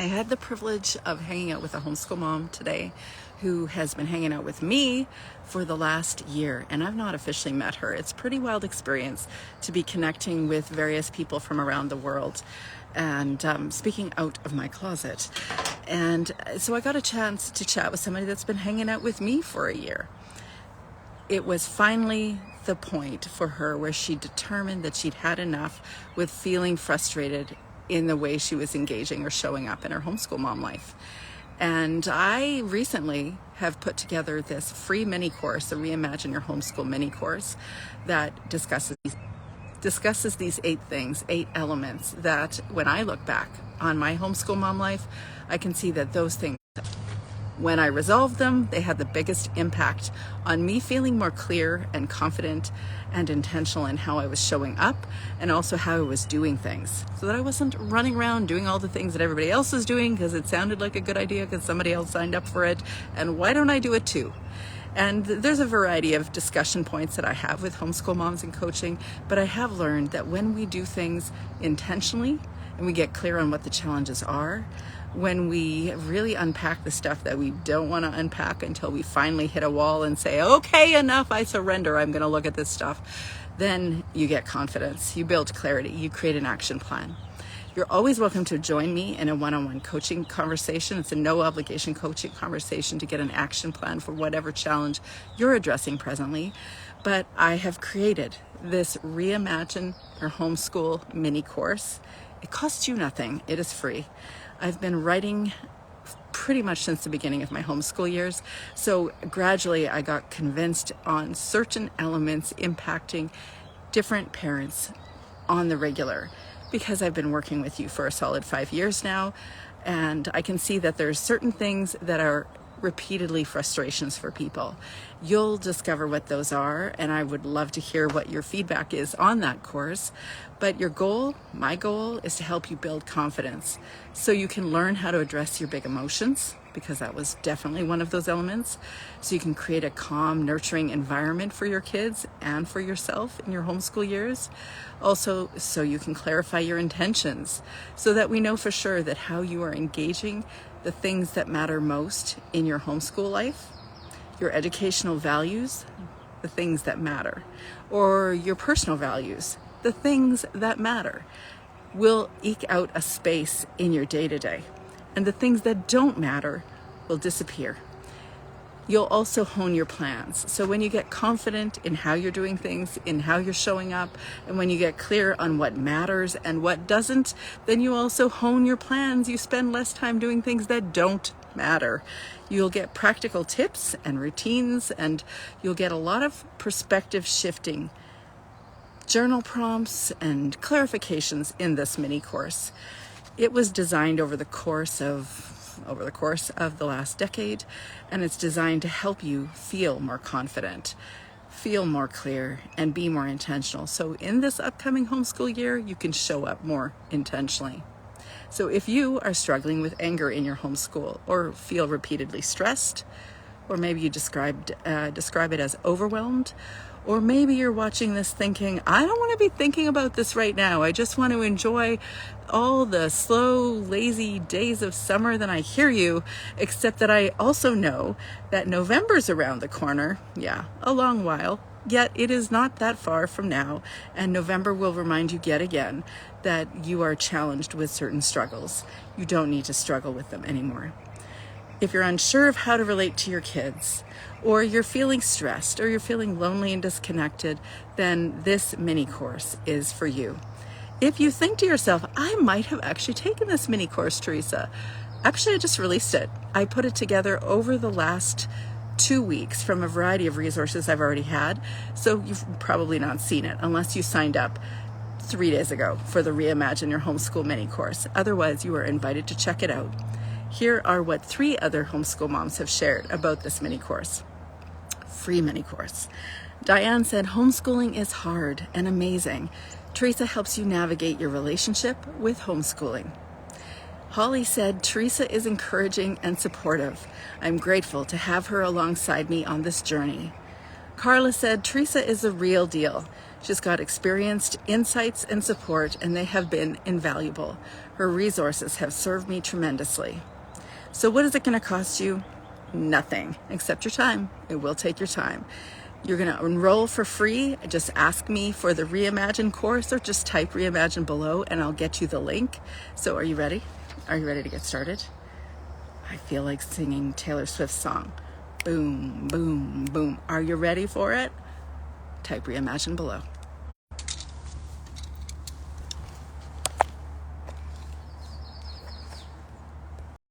had the privilege of hanging out with a homeschool mom today who has been hanging out with me for the last year, and I've not officially met her. It's a pretty wild experience to be connecting with various people from around the world and speaking out of my closet. And so I got a chance to chat with somebody that's been hanging out with me for a year. It was finally the point for her where she determined that she'd had enough with feeling frustrated in the way she was engaging or showing up in her homeschool mom life. And I recently have put together this free mini course, the Reimagine Your Homeschool mini course, that discusses these 8 things, 8 elements that when I look back on my homeschool mom life, I can see that those things, when I resolved them, they had the biggest impact on me feeling more clear and confident and intentional in how I was showing up and also how I was doing things, so that I wasn't running around doing all the things that everybody else is doing because it sounded like a good idea because somebody else signed up for it, and why don't I do it too? And there's a variety of discussion points that I have with homeschool moms in coaching, but I have learned that when we do things intentionally and we get clear on what the challenges are, when we really unpack the stuff that we don't want to unpack until we finally hit a wall and say, okay, enough, I surrender, I'm going to look at this stuff, then you get confidence, you build clarity, you create an action plan. You're always welcome to join me in a one-on-one coaching conversation. It's a no-obligation coaching conversation to get an action plan for whatever challenge you're addressing presently. But I have created this Reimagine Your Homeschool mini course. It costs you nothing. It is free. I've been writing pretty much since the beginning of my homeschool years. So gradually I got convinced on certain elements impacting different parents on the regular, because I've been working with you for a solid 5 years now, and I can see that there's certain things that are repeatedly frustrations for people. You'll discover what those are, and I would love to hear what your feedback is on that course. But your goal, my goal, is to help you build confidence so you can learn how to address your big emotions, because that was definitely one of those elements, so you can create a calm, nurturing environment for your kids and for yourself in your homeschool years. Also, so you can clarify your intentions so that we know for sure that how you are engaging the things that matter most in your homeschool life, your educational values, the things that matter, or your personal values, the things that matter, will eke out a space in your day-to-day, and the things that don't matter will disappear. You'll also hone your plans. So when you get confident in how you're doing things, in how you're showing up, and when you get clear on what matters and what doesn't, then you also hone your plans. You spend less time doing things that don't matter. You'll get practical tips and routines, and you'll get a lot of perspective shifting journal prompts and clarifications in this mini course. It was designed over the course of the last decade, and it's designed to help you feel more confident, feel more clear, and be more intentional. So in this upcoming homeschool year, you can show up more intentionally. So if you are struggling with anger in your homeschool, or feel repeatedly stressed, or maybe you describe it as overwhelmed, or maybe you're watching this thinking, I don't want to be thinking about this right now. I just want to enjoy all the slow, lazy days of summer. Then I hear you, except that I also know that November's around the corner. Yeah, a long while, yet it is not that far from now. And November will remind you yet again that you are challenged with certain struggles. You don't need to struggle with them anymore. If you're unsure of how to relate to your kids, or you're feeling stressed, or you're feeling lonely and disconnected, then this mini course is for you. If you think to yourself, I might have actually taken this mini course, Teresa. Actually, I just released it. I put it together over the last 2 weeks from a variety of resources I've already had. So you've probably not seen it unless you signed up 3 days ago for the Reimagine Your Homeschool mini course. Otherwise, you are invited to check it out. Here are what 3 other homeschool moms have shared about this mini course. Free mini course. Diane said, homeschooling is hard and amazing. Teresa helps you navigate your relationship with homeschooling. Holly said, Teresa is encouraging and supportive. I'm grateful to have her alongside me on this journey. Carla said, Teresa is a real deal. She's got experienced insights and support, and they have been invaluable. Her resources have served me tremendously. So what is it going to cost you? Nothing, except your time. It will take your time. You're going to enroll for free. Just ask me for the Reimagine course, or just type Reimagine below and I'll get you the link. So are you ready? Are you ready to get started? I feel like singing Taylor Swift's song. Boom, boom, boom. Are you ready for it? Type Reimagine below.